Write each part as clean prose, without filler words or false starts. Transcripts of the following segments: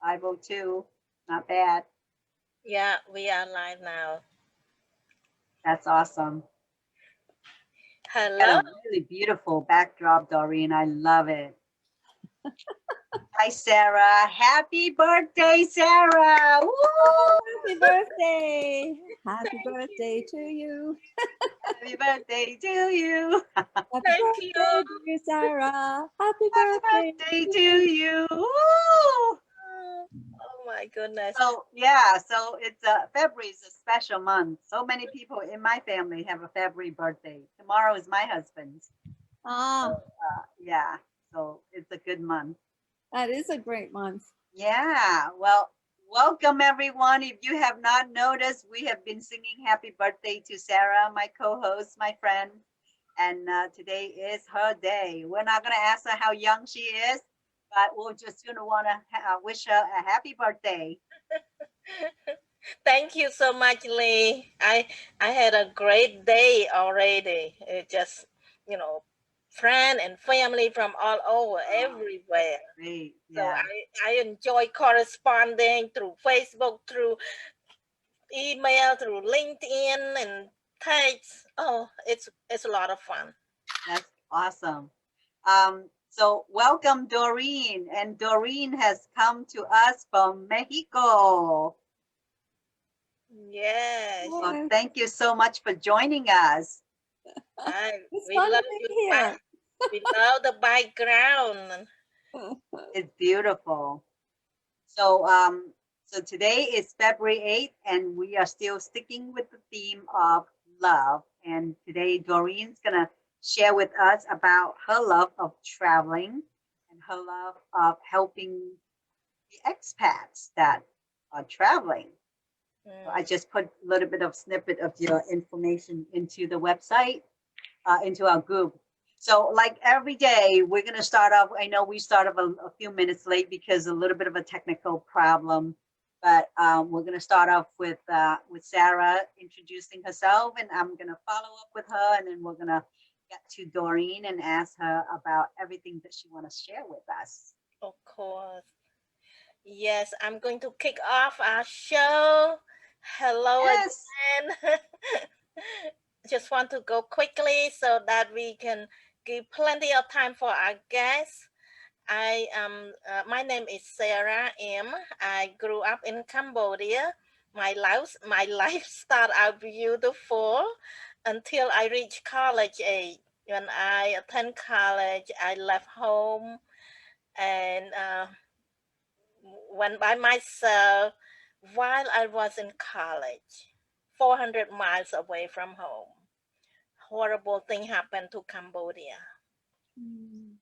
5:02. Not bad. Yeah, we are live now. That's awesome. Got Hello. a really beautiful backdrop, Doreen. I love it. Hi, Sarah. Happy birthday, Sarah. Woo! Happy birthday. Happy Thank birthday you. to you. Happy birthday to you. Happy Thank you. birthday, dear Sarah. Happy Happy birthday birthday to to you. you. Woo! Oh my goodness. So yeah, so it's February is a special month. So many people in my family have a February birthday. Tomorrow is my husband's. So Ah, yeah, so it's a good month. that is a great month. Yeah, well, welcome everyone. If you have not noticed, we have been singing happy birthday to Sarah, my co-host, my friend, and today is her day. We're not going to ask her how young she is, but we're just going to want to wish her a happy birthday. Thank you so much, Lee. I had a great day already. It just, you know, friend and family from all over, Oh, that's everywhere. great. So Yeah. I enjoy corresponding through Facebook, through email, through LinkedIn and text. Oh, it's a lot of fun. That's awesome. So welcome Doreen, and Doreen has come to us from Mexico. Yes. Well, Yes, thank you so much for joining us. it's We fun to love be you. here. We love the background. It's beautiful. So, so today is February 8th, and we are still sticking with the theme of love. And today, Doreen's gonna share with us about her love of traveling and her love of helping the expats that are traveling. So I Mm. just put a little bit of snippet of your information into the website, into our group. So like every day, we're gonna start off. I know we started a few minutes late because a little bit of a technical problem, but we're gonna start off with Sarah introducing herself, and I'm gonna follow up with her, and then we're gonna get to Doreen and ask her about everything that she want to share with us. Of course. Yes, I'm going to kick off our show. Hello Yes. again. Just want to go quickly so that we can give plenty of time for our guests. My name is Sarah M. I grew up in Cambodia. My life started out beautiful until I reached college age. When I attend college, I left home and went by myself while I was in college, 400 miles away from home. Horrible thing happened to Cambodia. Mm.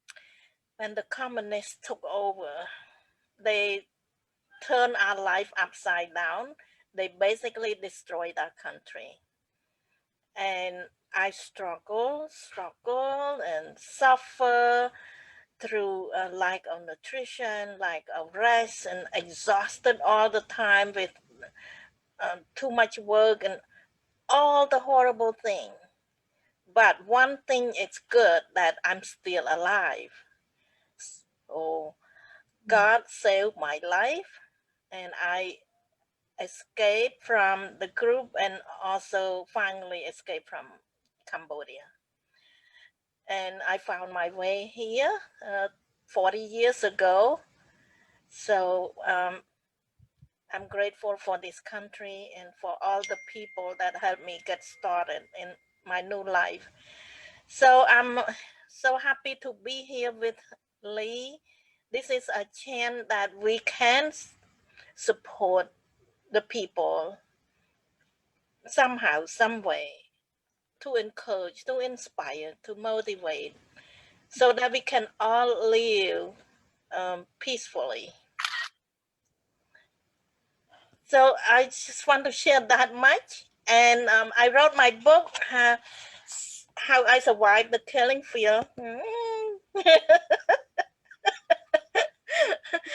When the communists took over, they turned our life upside down. They basically destroyed our country. And I struggle, and suffer through a lack of nutrition, lack of rest, and exhausted all the time with too much work and all the horrible things. But one thing is good that I'm still alive. So God saved my life, and I escaped from the group and also finally escaped from Cambodia. And I found my way here 40 years ago. So I'm grateful for this country and for all the people that helped me get started in my new life. So I'm so happy to be here with Lee. This is a chance that we can support the people somehow, some way, to encourage, to inspire, to motivate, so that we can all live peacefully. So I just want to share that much. And I wrote my book, How I Survived the Killing Field.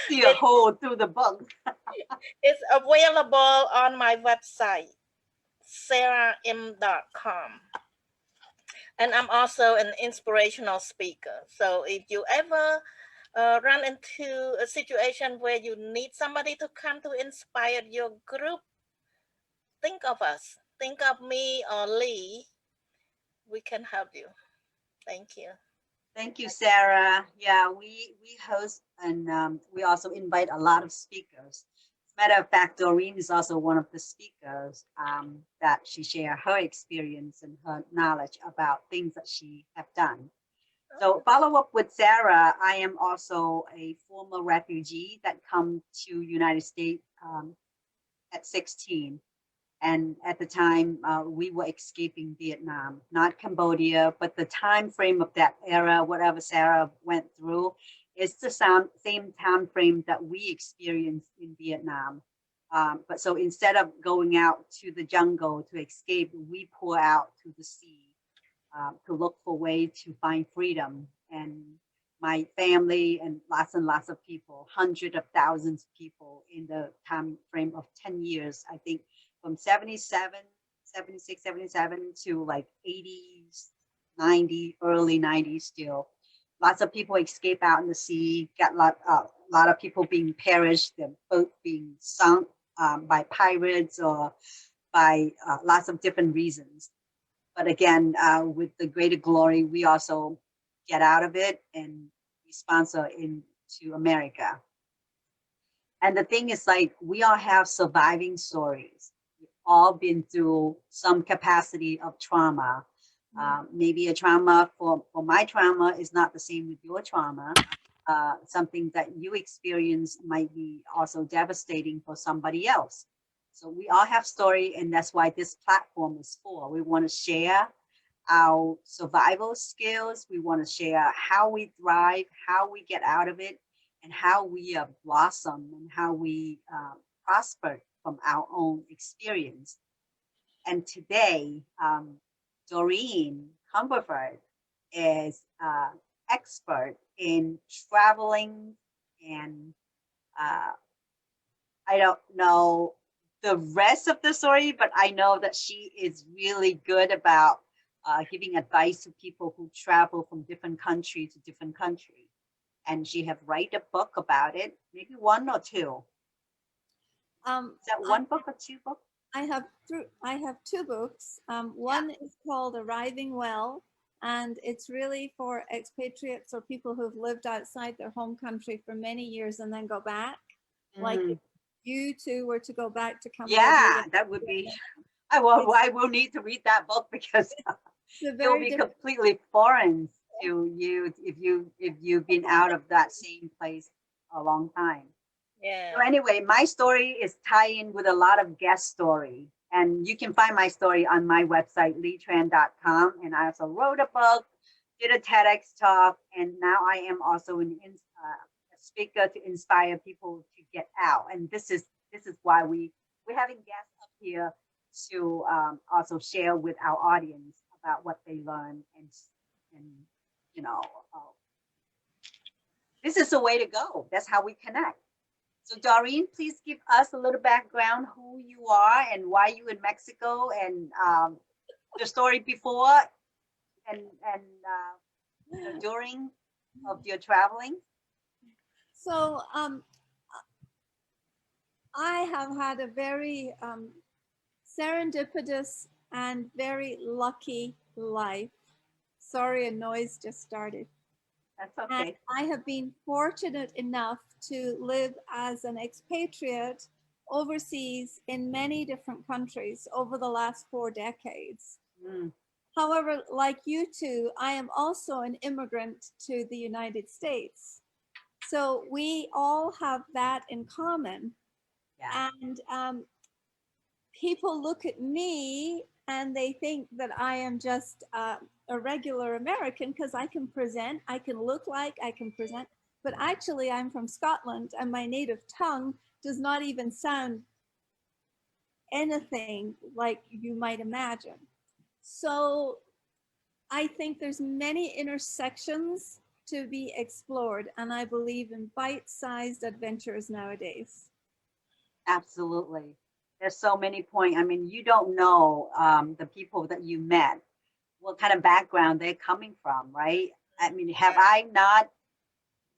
See a it, hole through the book. it's available on my website, sarahim.com. And I'm also an inspirational speaker. So if you ever run into a situation where you need somebody to come to inspire your group, think of us. Think of me or Lee. We can help you. Thank you. Thank you, Sarah. Yeah, we host and we also invite a lot of speakers. As a matter of fact, Doreen is also one of the speakers that she share her experience and her knowledge about things that she have done. So follow up with Sarah. I am also a former refugee that come to United States at 16. And at the time, we were escaping Vietnam, not Cambodia, but the time frame of that era, whatever Sarah went through, is the same time frame that we experienced in Vietnam. But so instead of going out to the jungle to escape, we pour out to the sea to look for a way to find freedom. And my family and lots of people, hundreds of thousands of people in the time frame of 10 years, I think from 77, 76, 77 to like 80s, 90, early 90s still. Lots of people escape out in the sea, got a lot of people being perished, their boat being sunk by pirates or by lots of different reasons. But again, with the greater glory, we also get out of it and we sponsor into America. And the thing is, like, we all have surviving stories. We've all been through some capacity of trauma. Maybe a trauma for my trauma is not the same with your trauma. Something that you experience might be also devastating for somebody else. So we all have story, and that's why this platform is for. We want to share our survival skills. We want to share how we thrive, how we get out of it, and how we blossom and how we prosper from our own experience. And today, Doreen Cumberford is expert in traveling, and I don't know the rest of the story, but I know that she is really good about giving advice to people who travel from different country to different country. And she have write a book about it, maybe one or two. Is that one book or two books? I have two books. One is called Arriving Well, and it's really for expatriates or people who've lived outside their home country for many years and then go back. Like if you two were to go back to Cambodia. Yeah, that would be. I will need to read that book because it will be completely foreign to you if you've been out of that same place a long time. Yeah. So anyway, my story is tied in with a lot of guest story, and you can find my story on my website leetran.com. And I also wrote a book, did a TEDx talk, and now I am also a speaker to inspire people to get out. And this is why we're having guests up here to also share with our audience about what they learn, and you know, this is the way to go. That's how we connect. So Doreen, please give us a little background, who you are and why you in Mexico, and the story before and during of your traveling. So I have had a very serendipitous and very lucky life. Sorry, a noise just started. That's okay. And I have been fortunate enough to live as an expatriate overseas in many different countries over the last 4 decades. However, like you two, I am also an immigrant to the United States. So we all have that in common. Yeah. And people look at me and they think that I am just a regular American because I can present, I can look like, I can present. But actually, I'm from Scotland and my native tongue does not even sound anything like you might imagine. So I think there's many intersections to be explored, and I believe in bite-sized adventures nowadays. Absolutely. There's so many points. I mean, you don't know the people that you met, what kind of background they're coming from, right? I mean, have I not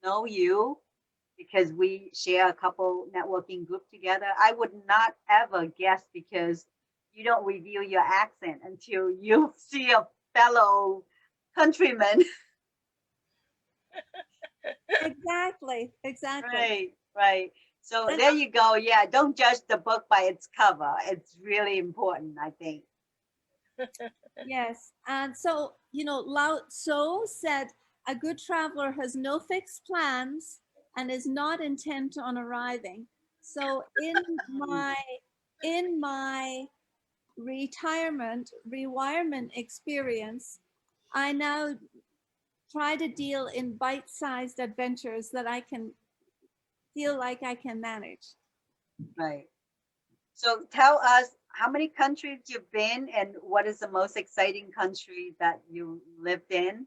know you because we share a couple networking group together. I would not ever guess because you don't reveal your accent until you see a fellow countryman. Exactly, exactly. Right, right. So And there you go. Yeah, don't judge the book by its cover. It's really important, I think. yes, and so, you know, Lao Tzu said, a good traveler has no fixed plans and is not intent on arriving. So in my rewirement experience, I now try to deal in bite-sized adventures that I can feel like I can manage. Right. So tell us how many countries you've been and what is the most exciting country that you lived in?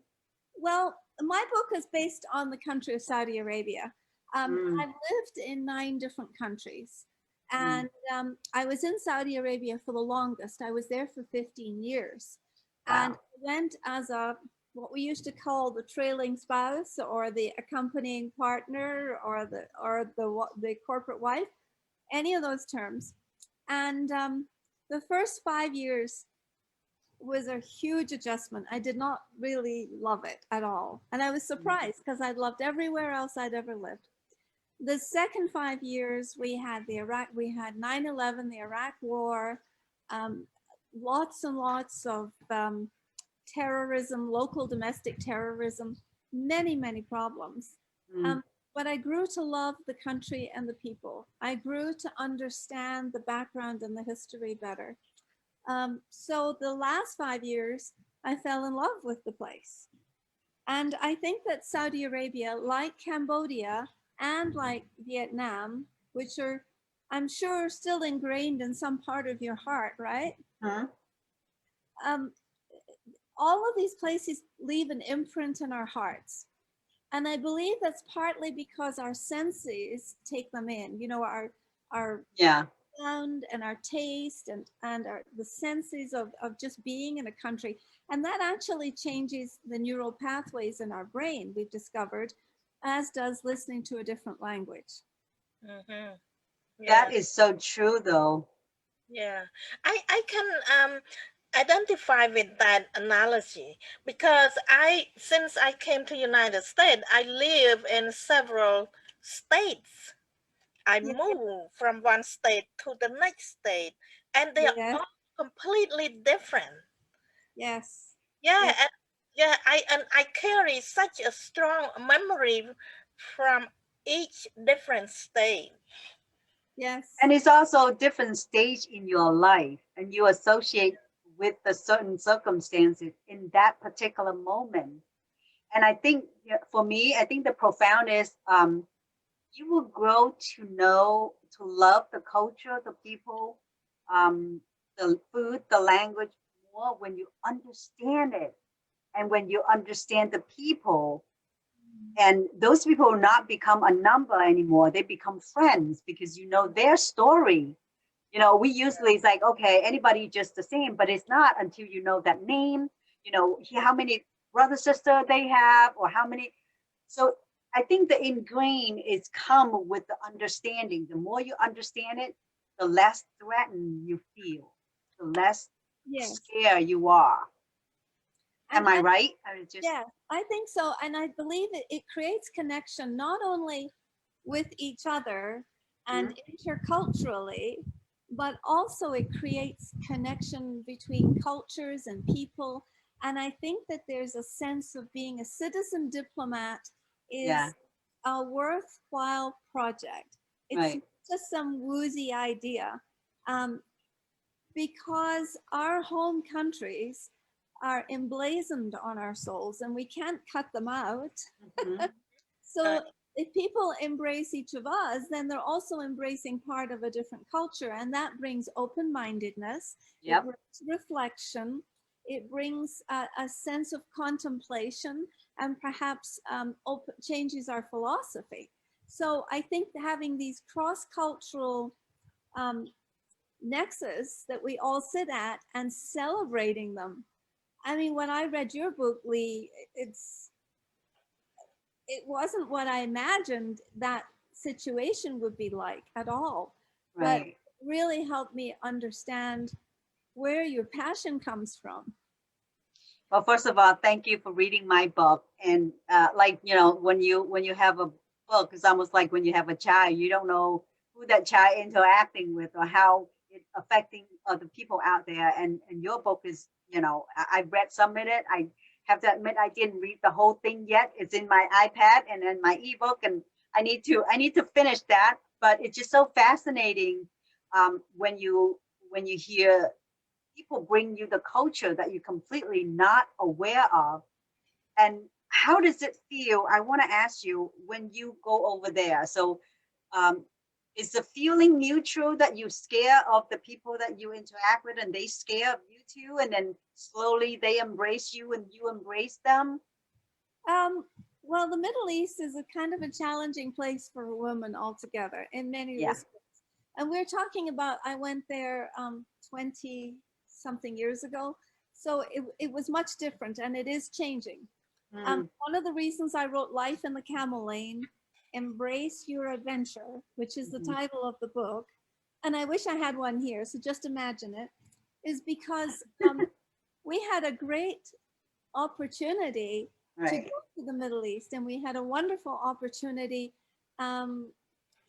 Well, my book is based on the country of Saudi Arabia. Mm, I've lived in 9 different countries, mm, and I was in Saudi Arabia for the longest. I was there for 15 years, and wow. went as a what we used to call the trailing spouse or the accompanying partner or the corporate wife, any of those terms. And the first 5 years was a huge adjustment. I did not really love it at all. And I was Mm, surprised because I'd loved everywhere else I'd ever lived. The second 5 years, we had 9/11, the Iraq War, um, lots and lots of terrorism, local domestic terrorism, many, many problems. mm, Um, but I grew to love the country and the people. I grew to understand the background and the history better. So the last 5 years, I fell in love with the place. And I think that Saudi Arabia, like Cambodia and like Vietnam, which are, I'm sure, still ingrained in some part of your heart, right? mm. Um, all of these places leave an imprint in our hearts. And I believe that's partly because our senses take them in, you know, our Yeah, sound and our taste and the senses of just being in a country. And that actually changes the neural pathways in our brain, we've discovered, as does listening to a different language. Mm-hmm. that Yeah. is so true, though. Yeah, I can identify with that analogy because since I came to United States, I live in several states. I Yeah, move from one state to the next state, and they are yes, all completely different. yes, Yeah, yes, and yeah, I carry such a strong memory from each different state. yes, And it's also a different stage in your life, and you associate with the certain circumstances in that particular moment. And I think, yeah, for me, I think the profoundest, you will grow to know, to love the culture, the people, um, the food, the language more when you understand it. And when you understand the people, and those people will not become a number anymore, they become friends because you know their story. You know, we usually it's like, okay, anybody just the same, but it's not until you know that name, you know, how many brother, sister they have, or how many. So I think the ingrain is come with the understanding. The more you understand it, the less threatened you feel, the less yes. scared you are. And Am I I right? I was just Yeah, I think so. And I believe it creates connection not only with each other and Mhm. interculturally, but also it creates connection between cultures and people. And I think that there's a sense of being a citizen diplomat Yeah, is a worthwhile project. It's not right. just some woozy idea. Um, because our home countries are emblazoned on our souls and we can't cut them out. Mhm. So Right. if people embrace each of us, then they're also embracing part of a different culture. And that brings open mindedness, it Yep. brings reflection, it brings a sense of contemplation, and perhaps changes our philosophy. So I think having these cross cultural um, nexus that we all sit at and celebrating them. I mean, when I read your book, Lee, it's it wasn't what I imagined that situation would be like at all. But Right. really helped me understand where your passion comes from. Well, first of all, thank you for reading my book. And like, you know, when you have a book, it's almost like when you have a child, you don't know who that child interacting with or how it affecting other people out there. And your book is, you know, I've read some of it. I have to admit I didn't read the whole thing yet. It's in my iPad and in my ebook, and I need to finish that. But it's just so fascinating when you hear people bring you the culture that you're completely not aware of. And how does it feel? I want to ask you when you go over there. So, um, is the feeling mutual that you scare of the people that you interact with and they scare of you too? And then slowly they embrace you and you embrace them? Um, well, the Middle East is a kind of a challenging place for women altogether in many Yeah. respects. And we're talking about, I went there 20 something years ago. So it was much different and it is changing. Mm, One of the reasons I wrote Life in the Camel Lane, Embrace Your Adventure, which is the mhm. title of the book, and I wish I had one here, so just imagine it, is because we had a great opportunity to go Right. to the Middle East, and we had a wonderful opportunity um,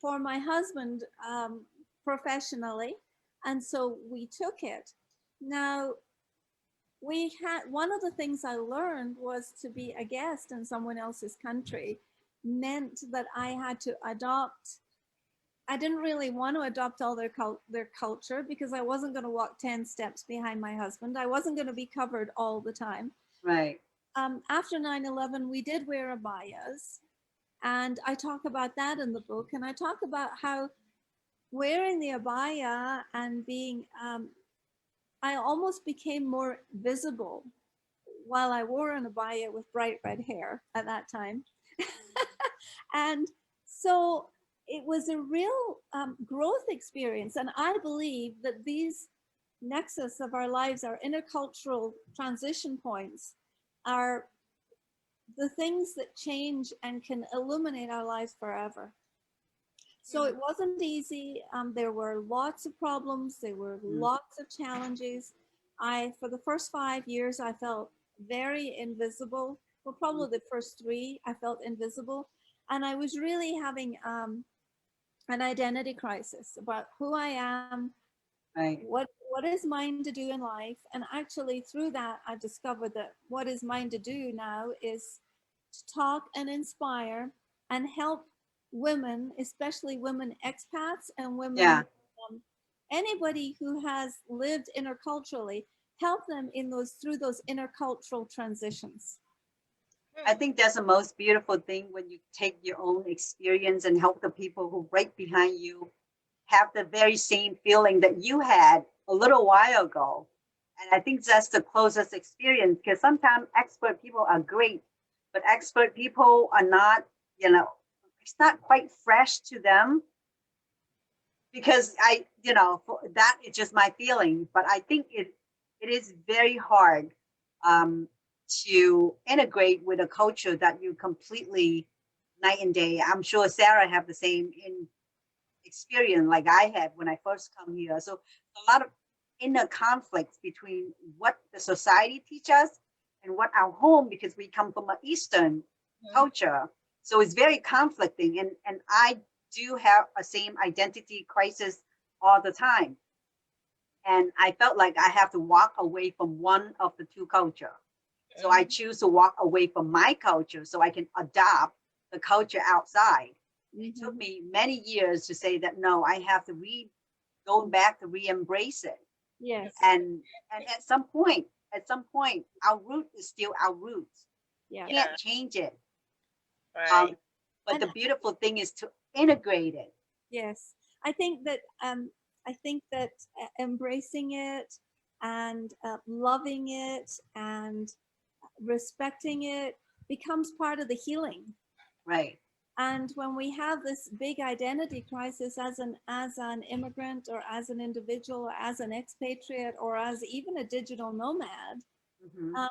for my husband professionally, and so we took it. Now, we had one of the things I learned was to be a guest in someone else's country meant that I had to adopt. I didn't really want to adopt all their culture because I wasn't going to walk 10 steps behind my husband. I wasn't going to be covered all the time. Right. After 9/11, we did wear abayas, and I talk about that in the book. And I talk about how wearing the abaya and being, I almost became more visible while I wore an abaya with bright red hair at that time. And so it was a real growth experience. And I believe that these nexus of our lives, our intercultural transition points, are the things that change and can illuminate our lives forever. So it wasn't easy. There were lots of problems. There were Mm, lots of challenges. For the first 5 years, I felt very invisible. Well, mm, probably the first three, I felt invisible. And I was really having an identity crisis about who I am, right. what is mine to do in life. And actually, through that, I discovered that what is mine to do now is to talk and inspire and help women, especially women expats and women, Yeah. anybody who has lived interculturally, help them in those through those intercultural transitions. I think that's the most beautiful thing when you take your own experience and help the people who right behind you have the very same feeling that you had a little while ago. And I think that's the closest experience because sometimes expert people are great, but expert people are not, you know, it's not quite fresh to them because you know, that is just my feeling. But I think it is very hard um, to integrate with a culture that you completely night and day. I'm sure Sarah have the same in experience like I had when I first come here. So a lot of inner conflicts between what the society teach us and what our home, because we come from an Eastern culture. So it's very conflicting. And I do have a same identity crisis all the time. And I felt like I have to walk away from one of the two culture. So I choose to walk away from my culture so I can adopt the culture outside. It took Mm-hmm. me many years to say that no, I have to go back to re-embrace it. Yes. And at some point, our root is still our roots. Yeah. Can't Yeah, change it. right. Um, but And the beautiful thing is to integrate it. yes, I think that embracing it and loving it and respecting it becomes part of the healing. Right. And when we have this big identity crisis as an immigrant or as an individual or as an expatriate or as even a digital nomad, Hmm. um,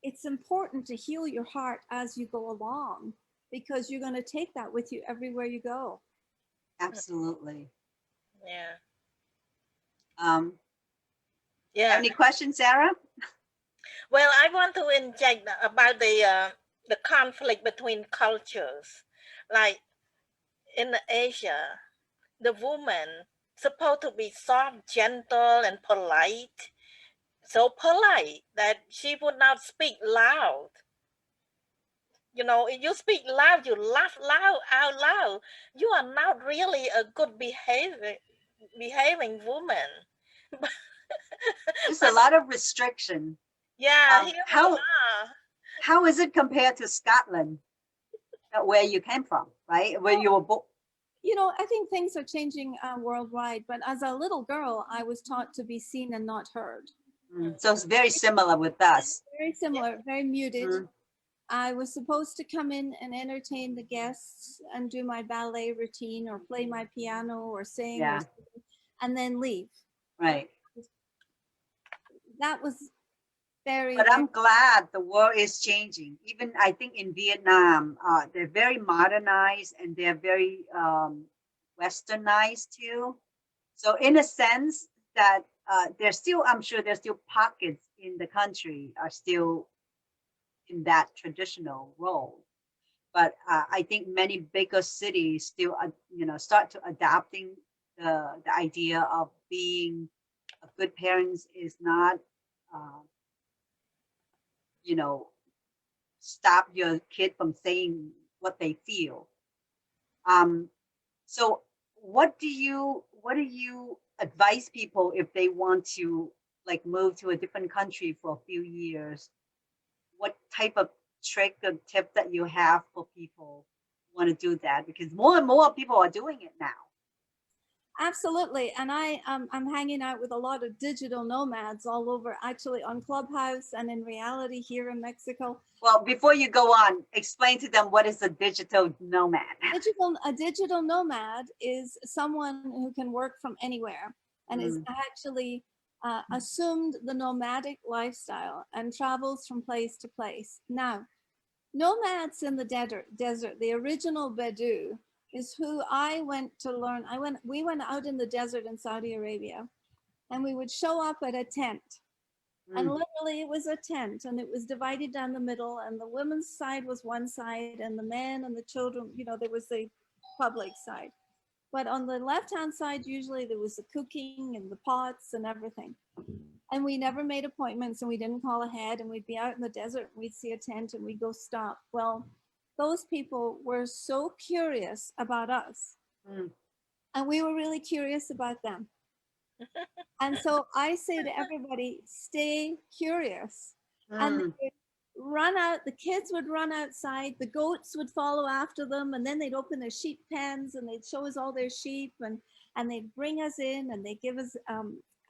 it's important to heal your heart as you go along because you're going to take that with you everywhere you go. Absolutely. Yeah. Have Yeah. any questions, Sarah? Well, I want to inject about the conflict between cultures. Like in Asia, the woman supposed to be soft, gentle, and polite. So polite that she would not speak loud. You know, if you speak loud, you laugh loud out loud. You are not really a good behaving woman. There's a lot of restriction. Yeah, here we How are. how is it compared to Scotland, where you came from, right? Where you were born? You know, I think things are changing worldwide, but as a little girl, I was taught to be seen and not heard. So it's very similar with us. Very similar, very muted. Mm. I was supposed to come in and entertain the guests and do my ballet routine or play my piano or sing Yeah, and then leave. right. That was very, But very, I'm glad the world is changing. Even I think in Vietnam, they're very modernized and they're very westernized too. So in a sense that there's still, I'm sure there's still pockets in the country are still in that traditional role. But I think many bigger cities still, start to adapting the idea of being a good parents is not, uh, you know, stop your kid from saying what they feel. Um, so what do you advise people if they want to like move to a different country for a few years? What type of trick or tip that you have for people who want to do that? Because more and more people are doing it now. absolutely. And I'm hanging out with a lot of digital nomads all over, actually on Clubhouse and in reality here in Mexico. Well, before you go on, explain to them what is a digital nomad. A digital nomad is someone who can work from anywhere and is actually assumed the nomadic lifestyle and travels from place to place. Now, nomads in the desert, the original Bedou is who I went to learn. We went out in the desert in Saudi Arabia and we would show up at a tent. And literally it was a tent and it was divided down the middle and the women's side was one side and the men and the children, there was the public side. But on the left-hand side, usually there was the cooking and the pots and everything. And we never made appointments and we didn't call ahead and we'd be out in the desert and we'd see a tent and we'd go stop. Well, those people were so curious about us and we were really curious about them. And so I say to everybody, stay curious. And they would run out, the kids would run outside, the goats would follow after them, and then they'd open their sheep pens and they'd show us all their sheep and they'd bring us in and they'd give us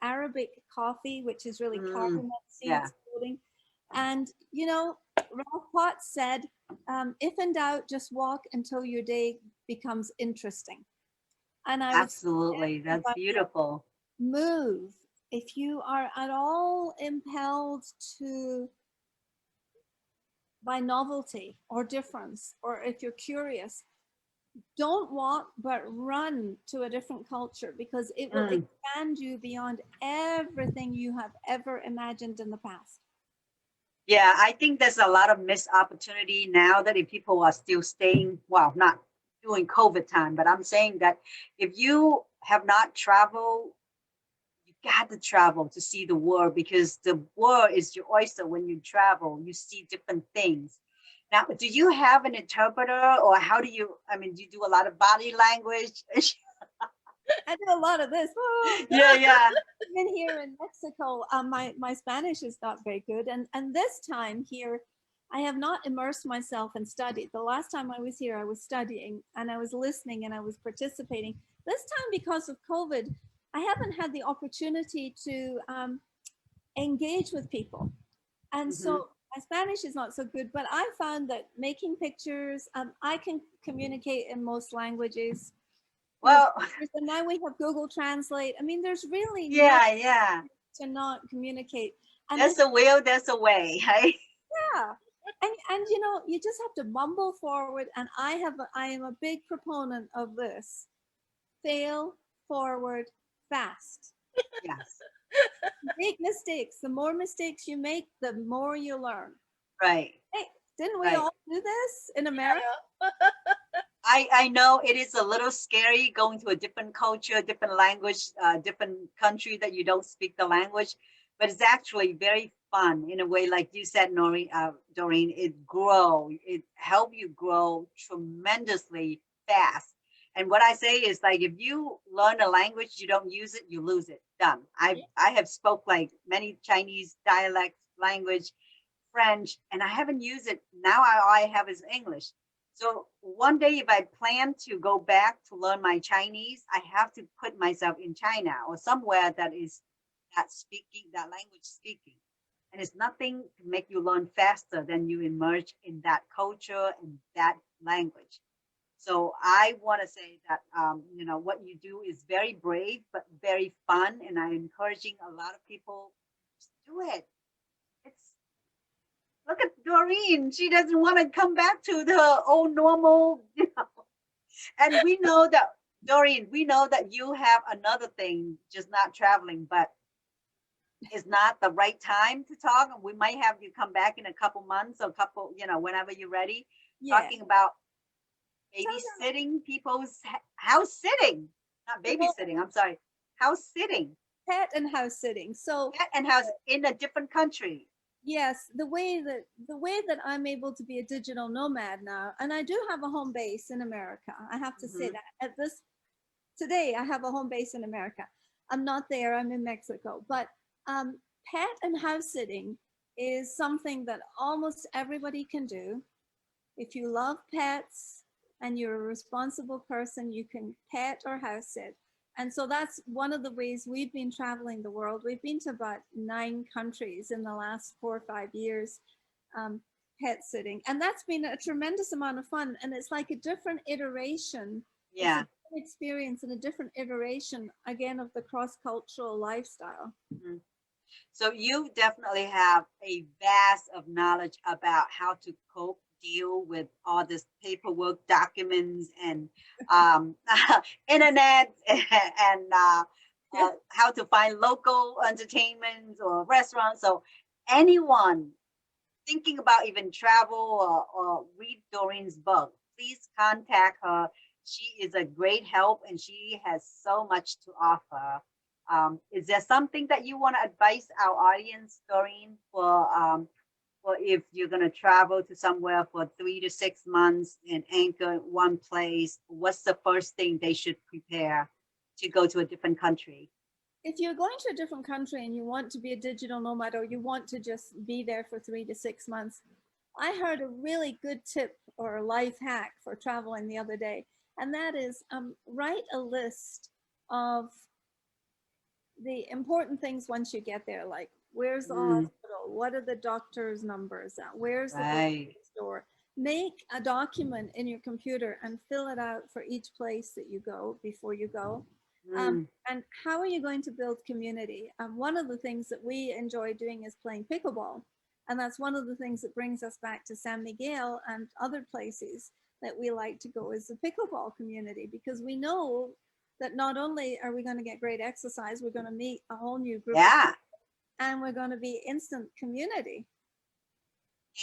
Arabic coffee, which is really cardamom seeds floating. And, Ralph Potts said, if in doubt, just walk until your day becomes interesting. And I Absolutely, that's beautiful. Move. If you are at all impelled by novelty or difference, or if you're curious, don't walk, but run to a different culture because it will expand you beyond everything you have ever imagined in the past. Yeah, I think there's a lot of missed opportunity now that if people are still staying, well, not during COVID time, but I'm saying that if you have not traveled, you got to travel to see the world because the world is your oyster. When you travel, you see different things. Now, do you have an interpreter or how do you, do you do a lot of body language? I do a lot of this. Yeah. Even here in Mexico, my Spanish is not very good. And this time here, I have not immersed myself and studied. The last time I was here, I was studying and I was listening and I was participating. This time, because of COVID, I haven't had the opportunity to engage with people. And so my Spanish is not so good, but I found that making pictures, I can communicate in most languages. Well, and now we have Google Translate. There's really yeah. to not communicate. And There's a will, there's a way, right? yeah. And you know, you just have to mumble forward. And I am a big proponent of this. Fail forward fast. Yes, Make mistakes. The more mistakes you make, the more you learn. right, Hey, didn't we right. all do this in America? Yeah. I know it is a little scary going to a different culture, different language, different country that you don't speak the language, but it's actually very fun in a way. Like you said, Doreen, it help you grow tremendously fast. And what I say is like if you learn a language, you don't use it, you lose it. Done. I have spoke like many Chinese dialects, language, French, and I haven't used it. Now all I have is English. So one day, if I plan to go back to learn my Chinese, I have to put myself in China or somewhere that is that language speaking. And it's nothing to make you learn faster than you immerse in that culture and that language. So I want to say that what you do is very brave but very fun, and I'm encouraging a lot of people to do it. It's Look at Doreen. She doesn't want to come back to the old normal, And we know that, Doreen, we know that you have another thing, just not traveling, but it's not the right time to talk. And we might have you come back in a couple months or whenever you're ready, Yeah. talking about Tell them. babysitting people's house sitting, not Well, babysitting. I'm sorry, house sitting, pet and house sitting. So pet and house in a different country. yes, the way that I'm able to be a digital nomad now, and I do have a home base in America. I have to say Mhm. that at this today I have a home base in America. I'm not there. I'm in Mexico. But pet and house sitting is something that almost everybody can do. If you love pets and you're a responsible person, you can pet or house sit. And so that's one of the ways we've been traveling the world. We've been to about 9 countries in the last 4 or 5 years, um, pet sitting. And that's been a tremendous amount of fun. And it's like a different iteration. It's a Yeah. different experience and a different iteration, again, of the cross-cultural lifestyle. Mhm. So you definitely have a vast of knowledge about how to cope, deal with all this paperwork, documents, and um, internet, and Yeah. how to find local entertainment or restaurants. So anyone thinking about even travel or read Doreen's book, please contact her. She is a great help and she has so much to offer. Is there something that you want to advise our audience, Doreen, for if you're going to travel to somewhere for 3 to 6 months and anchor in one place? What's the first thing they should prepare to go to a different country? If you're going to a different country and you want to be a digital nomad or you want to just be there for 3 to 6 months, I heard a really good tip or a life hack for traveling the other day, and that is write a list of the important things once you get there, like where's the Mm, hospital, what are the doctor's numbers, where's the grocery right. store. Make a document in your computer and fill it out for each place that you go before you go. Mm, And how are you going to build community? One of the things that we enjoy doing is playing pickleball, and that's one of the things that brings us back to San Miguel and other places that we like to go, is the pickleball community, because we know that not only are we going to get great exercise, we're going to meet a whole new group of yeah. people, and we're going to be instant community.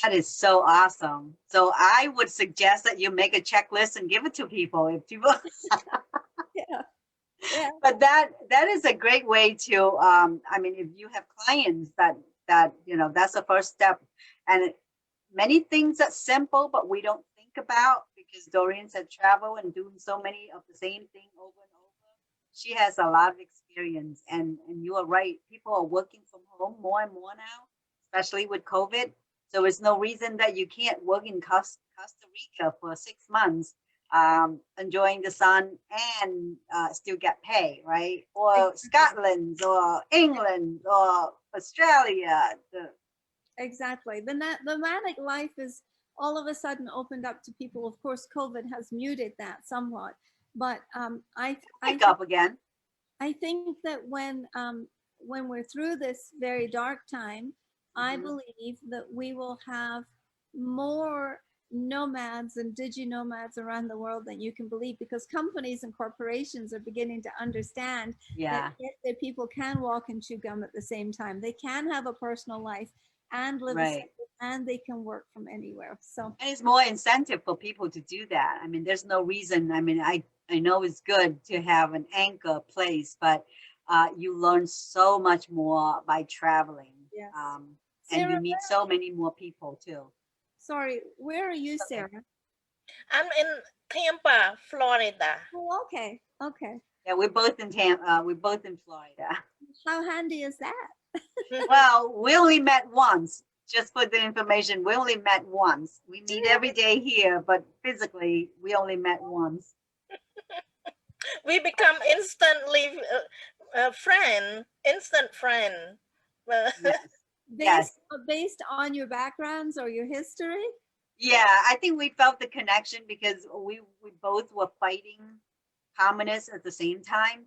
That is so awesome. So I would suggest that you make a checklist and give it to people if people Yeah, yeah, but that is a great way to I mean if you have clients that that's the first step. And many things that's simple but we don't think about because Doreen said travel and doing so many of the same thing over and over. She has a lot of experience, and you are right, people are working from home more and more now, especially with COVID. So there's no reason that you can't work in Costa Rica for 6 months, enjoying the sun and still get pay, right? Or exactly. Scotland or England or Australia. Exactly. The manic life is all of a sudden opened up to people. Of course, COVID has muted that somewhat, but Pick up again. I think that when we're through this very dark time, I Mhm. believe that we will have more nomads and digi-nomads around the world than you can believe, because companies and corporations are beginning to understand Yeah, that people can walk and chew gum at the same time. They can have a personal life and live a right. separate, and they can work from anywhere. So And it's more incentive for people to do that. I mean, there's no reason. I mean, I know it's good to have an anchor place, but you learn so much more by traveling. yes. And you Sarah, meet so many more people too. sorry, where are you, Okay. Sarah? I'm in Tampa, Florida. Oh, okay, okay. Yeah, we're both in we're both in Florida. How handy is that? Well, we only met once. Just for the information, we only met once. We meet every day here, but physically, we only met once. We become instantly instant friend. Yes. Yes. Based on your backgrounds or your history? Yeah, I think we felt the connection because we both were fighting communists at the same time.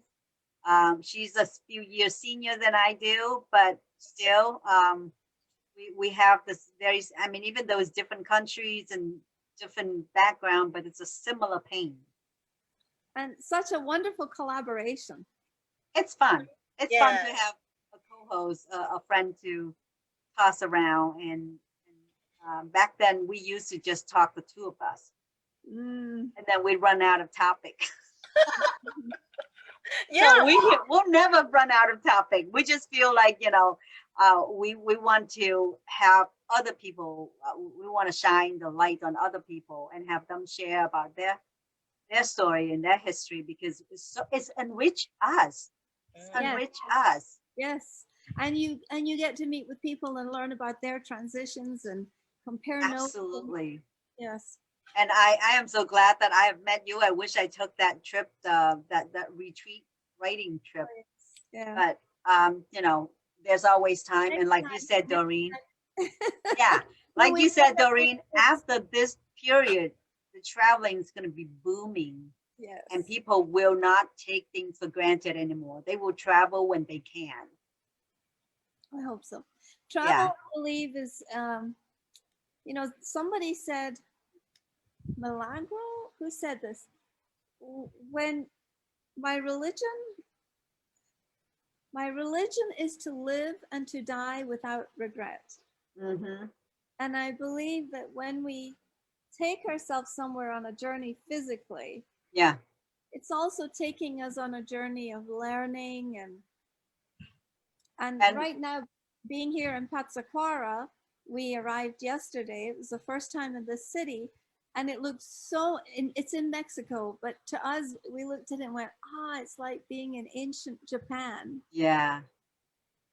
She's a few years senior than I do, but still, we have this very. I mean, even though it's different countries and different background, but it's a similar pain. And such a wonderful collaboration. It's fun. It's fun to Yes. have a co-host, a friend to toss around, and back then we used to just talk the two of us, Mm. and then we'd run out of topic. Yeah. So we'll never run out of topic. We just feel like, we want to have other people. We want to shine the light on other people and have them share about their story and their history, because it's enrich us. It's Mm. Yes. enrich us. Yes. And you get to meet with people and learn about their transitions and compare notes. Absolutely. Yes. And I am so glad that I have met you. I wish I took that trip, that retreat writing trip. Yeah. But there's always time. And Next like you time. said, Doreen, Next yeah, When like we you said, have Doreen, after this period, the traveling is going to be booming, Yes. and people will not take things for granted anymore. They will travel when they can. I hope so. Travel, Yeah. I believe, is somebody said, Milagro, who said this? When my religion is to live and to die without regret. Mm-hmm. And I believe that when we take ourselves somewhere on a journey physically, Yeah. it's also taking us on a journey of learning and And right now, being here in Patsaquara, we arrived yesterday. It was the first time in this city, and it looked it's in Mexico, but to us, we looked at it and went, it's like being in ancient Japan. yeah.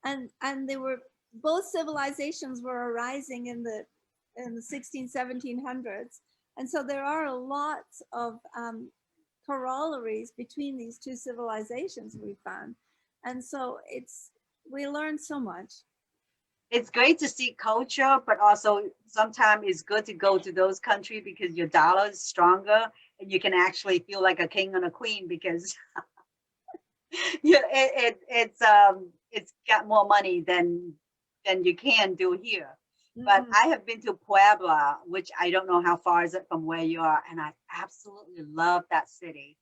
And they were, both civilizations were arising in the 1700s. And so there are a lot of corollaries between these two civilizations we found. And so we learned so much. It's great to see culture, but also sometimes it's good to go to those countries because your dollar is stronger and you can actually feel like a king and a queen because it's got more money than you can do here. But Mhm. I have been to Puebla, which I don't know how far is it from where you are, and I absolutely love that city.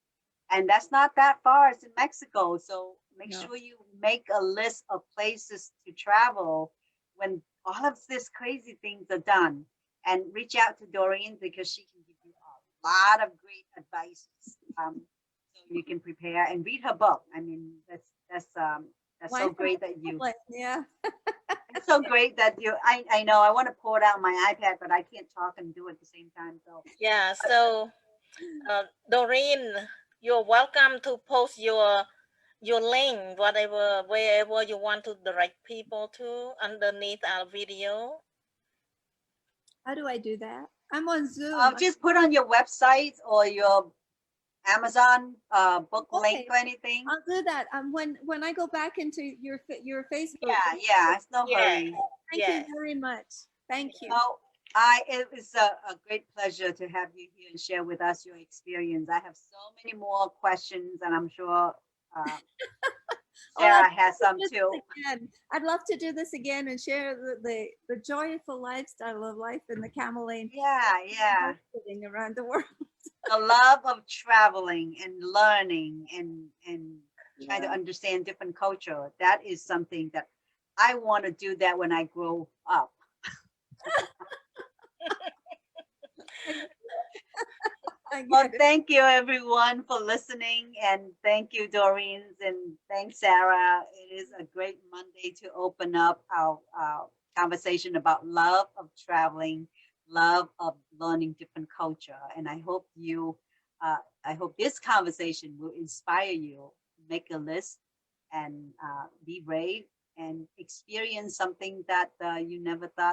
And that's not that far. It's in Mexico, so make No. sure you make a list of places to travel when all of these crazy things are done. And reach out to Doreen because she can give you a lot of great advice. So you can prepare and read her book. I mean, that's so Wine great that you. Yeah. It's so great that you. I know I want to pour it out on my iPad, but I can't talk and do it at the same time. So Yeah. So, Doreen, you're welcome to post your link, wherever you want to direct people to underneath our video. How do I do that? I'm on Zoom. just put on your website or your Amazon book link Okay. or anything. I'll do that. When I go back into your Facebook. Yeah, it's no Yeah. hurry. Thank Yes. you very much. Thank you. Oh, it was a great pleasure to have you here and share with us your experience. I have so many more questions, and I'm sure Sarah I'd has love some to do too. this again. I'd love to do this again and share the joyful lifestyle of life in the Camel Lane, Yeah. sitting around the world. The love of traveling and learning and trying to Yeah. understand different culture. That is something that I want to do that when I grow up. I Well, get it. thank you everyone for listening, and thank you, Doreen, and thanks, Sarah. It is a great Monday to open up our conversation about love of traveling, love of learning different culture, and I hope this conversation will inspire you. Make a list and be brave and experience something that you never thought